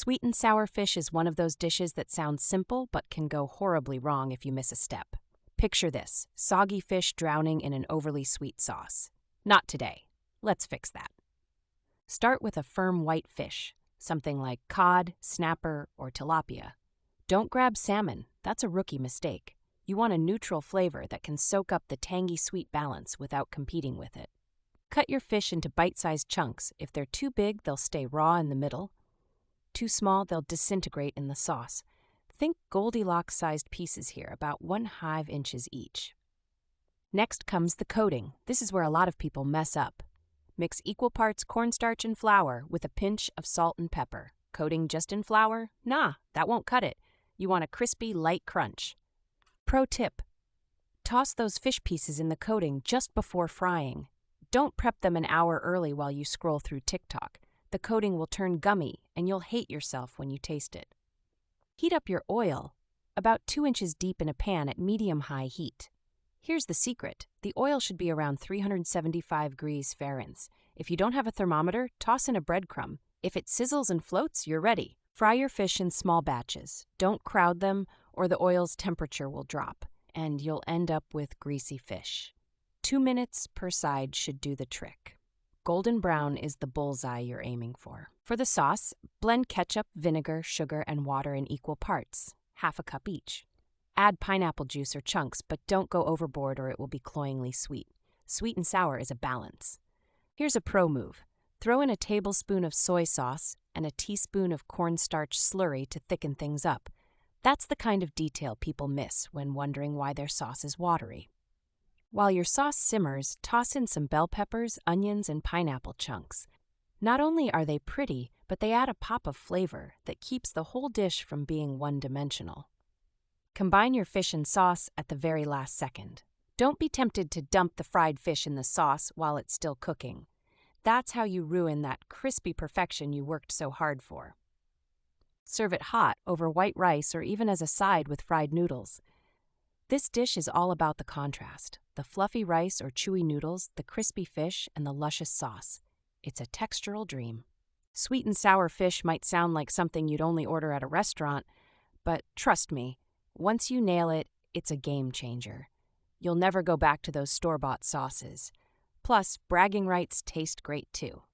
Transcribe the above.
Sweet and sour fish is one of those dishes that sounds simple but can go horribly wrong if you miss a step. Picture this: soggy fish drowning in an overly sweet sauce. Not today. Let's fix that. Start with a firm white fish, something like cod, snapper, or tilapia. Don't grab salmon, that's a rookie mistake. You want a neutral flavor that can soak up the tangy-sweet balance without competing with it. Cut your fish into bite-sized chunks. If they're too big, they'll stay raw in the middle. Too small, they'll disintegrate in the sauce. Think Goldilocks-sized pieces here, about 1/2 inches each. Next comes the coating. This is where a lot of people mess up. Mix equal parts cornstarch and flour with a pinch of salt and pepper. Coating just in flour? Nah, that won't cut it. You want a crispy, light crunch. Pro tip: toss those fish pieces in the coating just before frying. Don't prep them an hour early while you scroll through TikTok. The coating will turn gummy, and you'll hate yourself when you taste it. Heat up your oil, about 2 inches deep in a pan at medium-high heat. Here's the secret: the oil should be around 375 degrees Fahrenheit. If you don't have a thermometer, toss in a breadcrumb. If it sizzles and floats, you're ready. Fry your fish in small batches. Don't crowd them, or the oil's temperature will drop, and you'll end up with greasy fish. 2 minutes per side should do the trick. Golden brown is the bullseye you're aiming for. For the sauce, blend ketchup, vinegar, sugar, and water in equal parts, 1/2 cup each. Add pineapple juice or chunks, but don't go overboard or it will be cloyingly sweet. Sweet and sour is a balance. Here's a pro move. Throw in a tablespoon of soy sauce and a teaspoon of cornstarch slurry to thicken things up. That's the kind of detail people miss when wondering why their sauce is watery. While your sauce simmers, toss in some bell peppers, onions, and pineapple chunks. Not only are they pretty, but they add a pop of flavor that keeps the whole dish from being one-dimensional. Combine your fish and sauce at the very last second. Don't be tempted to dump the fried fish in the sauce while it's still cooking. That's how you ruin that crispy perfection you worked so hard for. Serve it hot over white rice or even as a side with fried noodles. This dish is all about the contrast: the fluffy rice or chewy noodles, the crispy fish, and the luscious sauce. It's a textural dream. Sweet and sour fish might sound like something you'd only order at a restaurant, but trust me, once you nail it, it's a game changer. You'll never go back to those store-bought sauces. Plus, bragging rights taste great too.